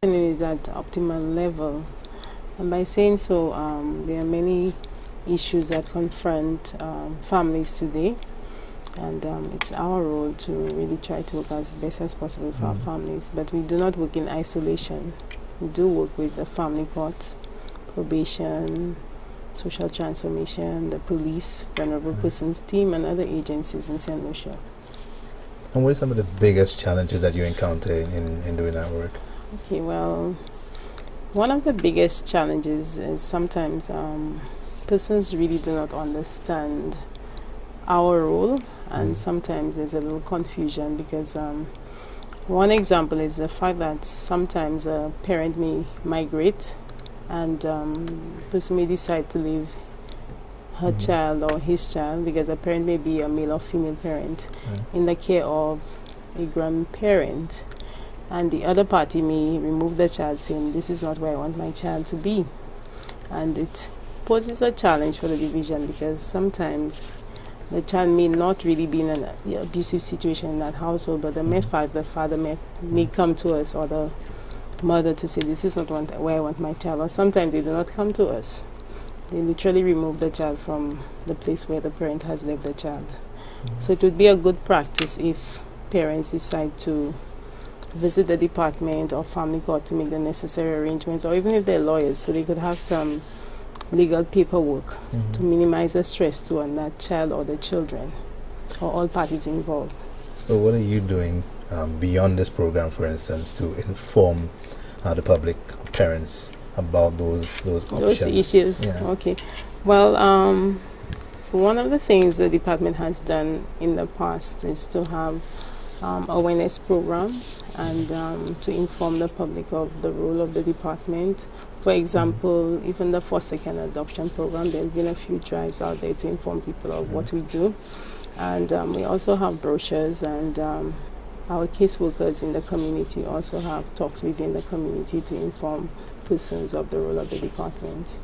And it is at optimal level. And by saying so, there are many issues that confront families today, and it's our role to really try to work as best as possible for our families. But we do not work in isolation. We do work with the family courts, probation, social transformation, the police, vulnerable persons team, and other agencies in St. Lucia. And what are some of the biggest challenges that you encounter in doing that work? Okay, well, one of the biggest challenges is sometimes persons really do not understand our role, and sometimes there's a little confusion because one example is the fact that sometimes a parent may migrate and person may decide to leave her child or his child, because a parent may be a male or female parent, in the care of a grandparent, and the other party may remove the child saying, this is not where I want my child to be. And it poses a challenge for the division because sometimes the child may not really be in an abusive situation in that household, but the mere fact the father may come to us, or the mother, to say this is not where I want my child, or sometimes they do not come to us. They literally remove the child from the place where the parent has left the child. So it would be a good practice if parents decide to visit the department or family court to make the necessary arrangements, or even if they're lawyers, so they could have some legal paperwork to minimize the stress to on that child or the children or all parties involved. So what are you doing beyond this program, for instance, to inform the public, parents, about those options? Those issues. Yeah. Okay. Well, one of the things the department has done in the past is to have awareness programs and to inform the public of the role of the department. For example, even the foster care and adoption program, there have been a few drives out there to inform people of what we do. And we also have brochures, and our caseworkers in the community also have talks within the community to inform persons of the role of the department.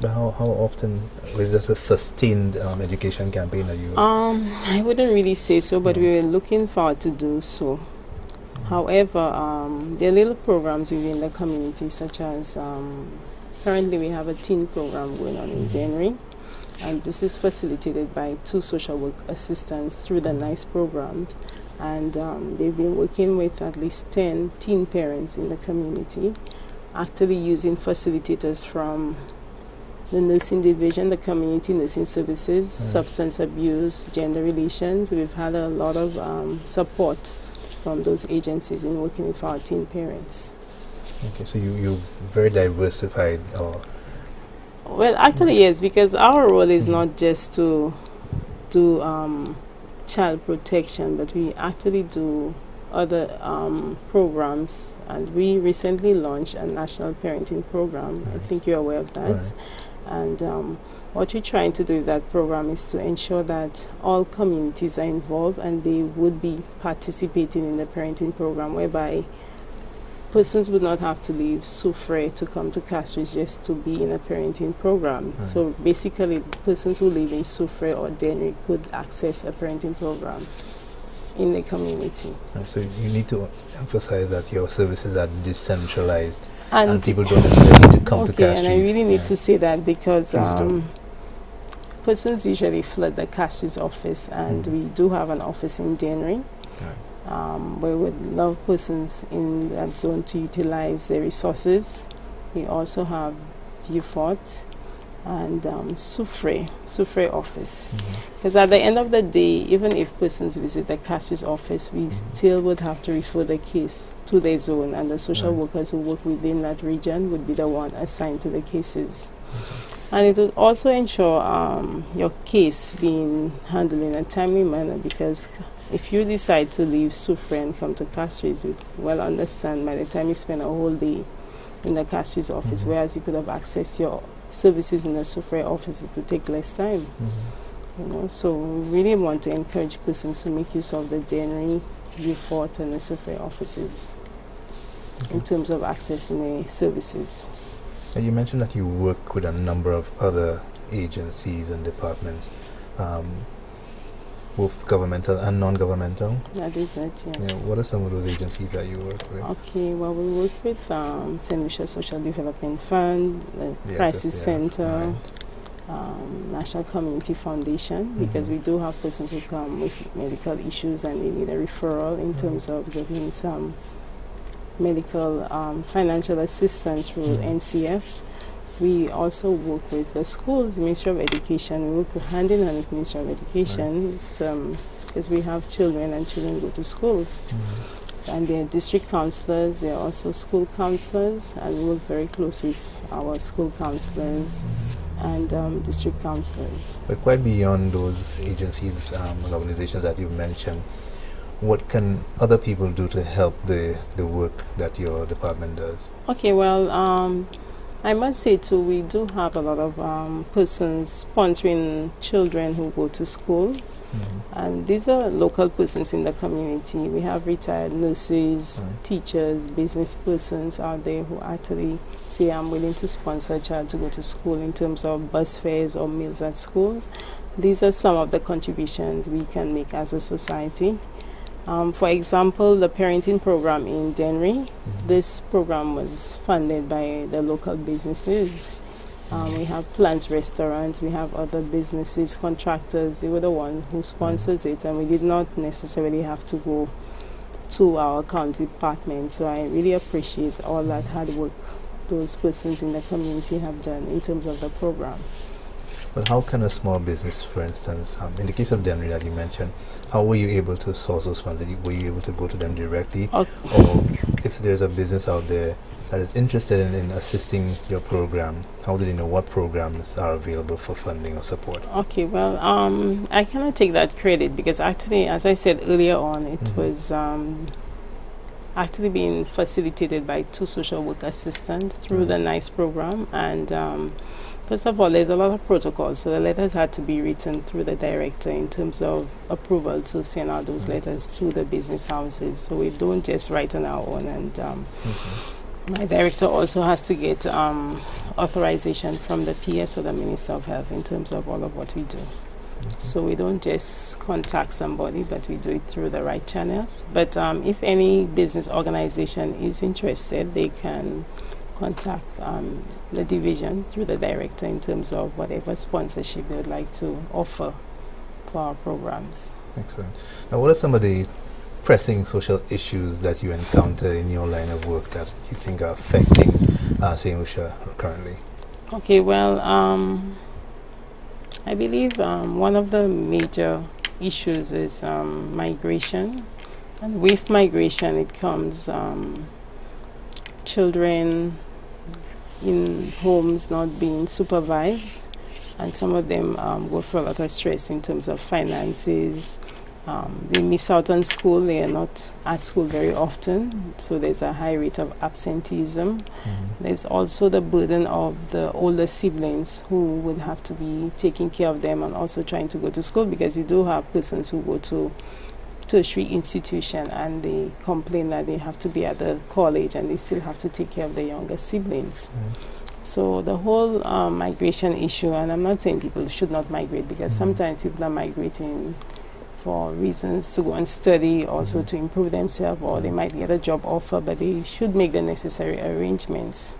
But how often is this a sustained education campaign that you? I wouldn't really say so, but we were looking forward to do so. However, there are little programs within the community, such as currently we have a teen program going on in January, and this is facilitated by 2 social work assistants through the NICE program, and they've been working with at least 10 teen parents in the community, actually using facilitators from the nursing division, the community nursing services, substance abuse, gender relations. We've had a lot of support from those agencies in working with our teen parents. Okay, so you're very diversified. Well, actually, yes, because our role is not just to do child protection, but we actually do other programs, and we recently launched a national parenting program. I think you're aware of that. Right. And what we're trying to do with that program is to ensure that all communities are involved and they would be participating in the parenting program, whereby persons would not have to leave Soufrière to come to Castries just to be in a parenting program. Right. So basically, persons who live in Soufrière or Dennery could access a parenting program in the community. Right, so you need to emphasize that your services are decentralized And people don't necessarily need to come to Castries. And I really need to say that because Please do. persons usually flood the Castries office, and we do have an office in Dennery. Where we would love persons in that zone to utilize their resources. We also have Vieux-Fort and Soufrière office. Because at the end of the day, even if persons visit the Castries office, we still would have to refer the case to their zone, and the social workers who work within that region would be the one assigned to the cases. And it would also ensure your case being handled in a timely manner, because if you decide to leave Soufrière and come to Castries, you well understand by the time you spend a whole day in the Castries office, whereas you could have accessed your services in the Soufrière office, it would take less time. You know, so we really want to encourage persons to make use of the Dennery, Vieux-Fort, and the Soufrière offices in terms of accessing the services. And you mentioned that you work with a number of other agencies and departments. both governmental and non-governmental. That is it, yes. Yeah, what are some of those agencies that you work with? Okay, well, we work with St. Lucia Social Development Fund, the Crisis Center, right. National Community Foundation, because we do have persons who come with medical issues and they need a referral in terms of getting some medical financial assistance through NCF. We also work with the schools, Ministry of Education. We work hand in hand with Ministry of Education because we have children and children go to schools. And they're district counselors, they're also school counselors, and we work very close with our school counselors and district counselors. But quite beyond those agencies and organizations that you've mentioned, what can other people do to help the work that your department does? Okay, well, I must say too, we do have a lot of persons sponsoring children who go to school. And these are local persons in the community. We have retired nurses, teachers, business persons out there who actually say, I'm willing to sponsor a child to go to school in terms of bus fares or meals at schools. These are some of the contributions we can make as a society. For example, the parenting program in Dennery, this program was funded by the local businesses. We have Plants Restaurants, we have other businesses, contractors. They were the one who sponsors it, and we did not necessarily have to go to our county department. So I really appreciate all that hard work those persons in the community have done in terms of the program. But how can a small business, for instance, in the case of Dennery that you mentioned, how were you able to source those funds? Were you able to go to them directly? Or if there's a business out there that is interested in assisting your program, how do they know what programs are available for funding or support? Okay, well, I cannot take that credit because actually, as I said earlier on, it was actually being facilitated by 2 social work assistants through the NICE program. And first of all, there's a lot of protocols, so the letters had to be written through the director in terms of approval to send out those letters to the business houses. So we don't just write on our own, and my director also has to get authorization from the PS or the Minister of Health in terms of all of what we do. So we don't just contact somebody, but we do it through the right channels. But if any business organization is interested, they can contact the division through the director in terms of whatever sponsorship they would like to offer for our programs. Excellent. Now, what are some of the pressing social issues that you encounter in your line of work that you think are affecting St. Lucia currently? Okay, well, I believe one of the major issues is migration. And with migration, it comes children in homes not being supervised, and some of them go through a lot of stress in terms of finances. They miss out on school, they are not at school very often, so there's a high rate of absenteeism. There's also the burden of the older siblings who would have to be taking care of them and also trying to go to school, because you do have persons who go to tertiary institution and they complain that they have to be at the college and they still have to take care of the younger siblings. So the whole migration issue, and I'm not saying people should not migrate, because sometimes people are migrating for reasons to go and study, also to improve themselves, or they might get a job offer, but they should make the necessary arrangements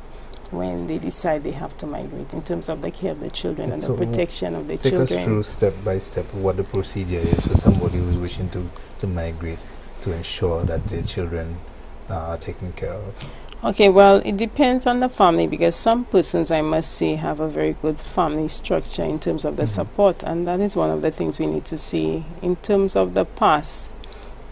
when they decide they have to migrate in terms of the care of the children and the protection of the children. Take us through step by step what the procedure is for somebody who's wishing to migrate to ensure that their children are taken care of. Okay, well, it depends on the family, because some persons, I must say, have a very good family structure in terms of the support, and that is one of the things we need to see. In terms of the past,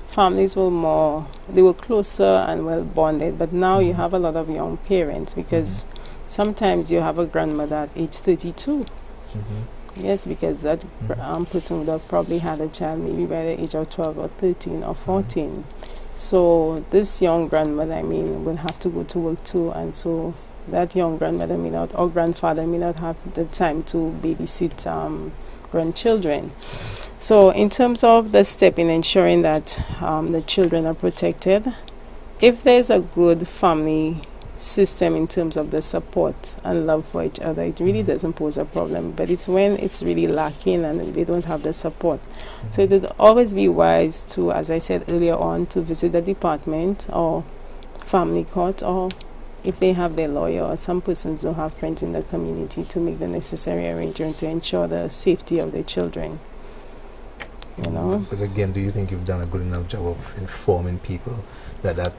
families were they were closer and well bonded, but now you have a lot of young parents, because sometimes you have a grandmother at age 32. Yes, because that person would have probably had a child maybe by the age of 12 or 13 or 14. So this young grandmother, will have to go to work too, and so that young grandmother may not, or grandfather may not have the time to babysit grandchildren. So in terms of the step in ensuring that the children are protected, if there's a good family system in terms of the support and love for each other, it really doesn't pose a problem. But it's when it's really lacking and they don't have the support. So it would always be wise to, as I said earlier on, to visit the department or family court, or if they have their lawyer, or some persons don't have friends in the community, to make the necessary arrangement to ensure the safety of their children. You know. But again, do you think you've done a good enough job of informing people that that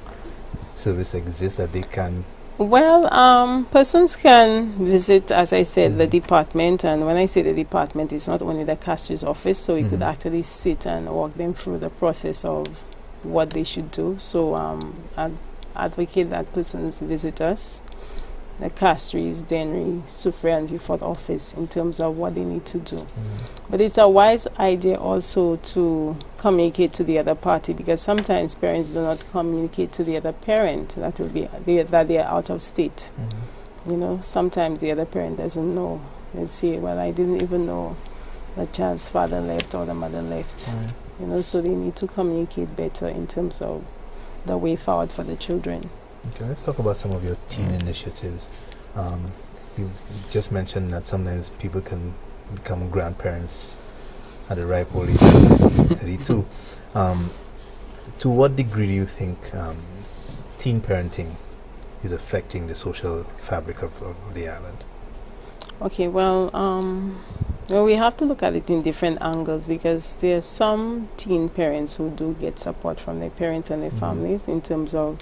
service exists, that they can? Well, persons can visit, as I said, the department, and when I say the department, it's not only the caster's office, so we could actually sit and walk them through the process of what they should do. So I'd advocate that persons visit us, the Castries, Dennery, Soufriere and Vieux office, in terms of what they need to do. But it's a wise idea also to communicate to the other party, because sometimes parents do not communicate to the other parent that they are out of state. You know, sometimes the other parent doesn't know. They say, well, I didn't even know the child's father left or the mother left. You know, so they need to communicate better in terms of the way forward for the children. Okay, let's talk about some of your teen initiatives. You just mentioned that sometimes people can become grandparents at a ripe old age of 32. To what degree do you think teen parenting is affecting the social fabric of the island? Okay, well, we have to look at it in different angles, because there are some teen parents who do get support from their parents and their families in terms of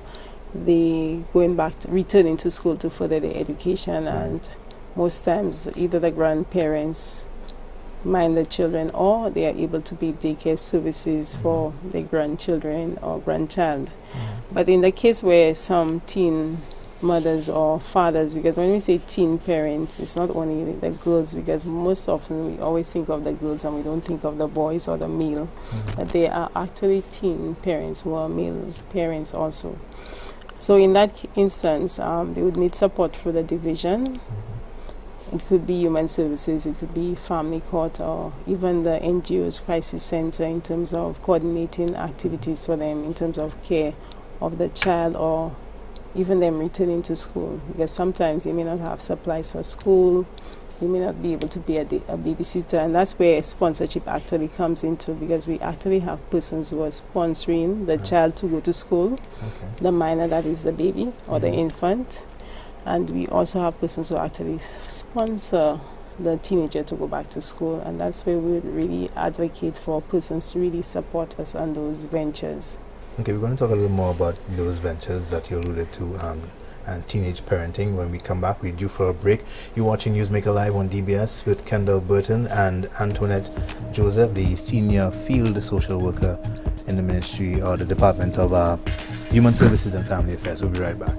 they going back to returning to school to further their education, and most times either the grandparents mind the children, or they are able to be daycare services for their grandchildren or grandchild. But in the case where some teen mothers or fathers, because when we say teen parents, it's not only the girls, because most often we always think of the girls and we don't think of the boys or the male, but they are actually teen parents who are male parents also. So in that instance, they would need support for the division. It could be human services, it could be family court, or even the NGO's crisis center, in terms of coordinating activities for them in terms of care of the child, or even them returning to school, because sometimes they may not have supplies for school, they may not be able to be a babysitter, and that's where sponsorship actually comes into, because we actually have persons who are sponsoring the child to go to school, the minor, that is the baby or the infant, and we also have persons who actually sponsor the teenager to go back to school, and that's where we would really advocate for persons to really support us on those ventures. Okay, we're going to talk a little more about those ventures that you alluded to, and teenage parenting. When we come back, we're due for a break. You're watching Newsmaker Live on DBS with Kendall Burton and Antoinette Joseph, the senior field social worker in the Ministry or the Department of Human Services and Family Affairs. We'll be right back.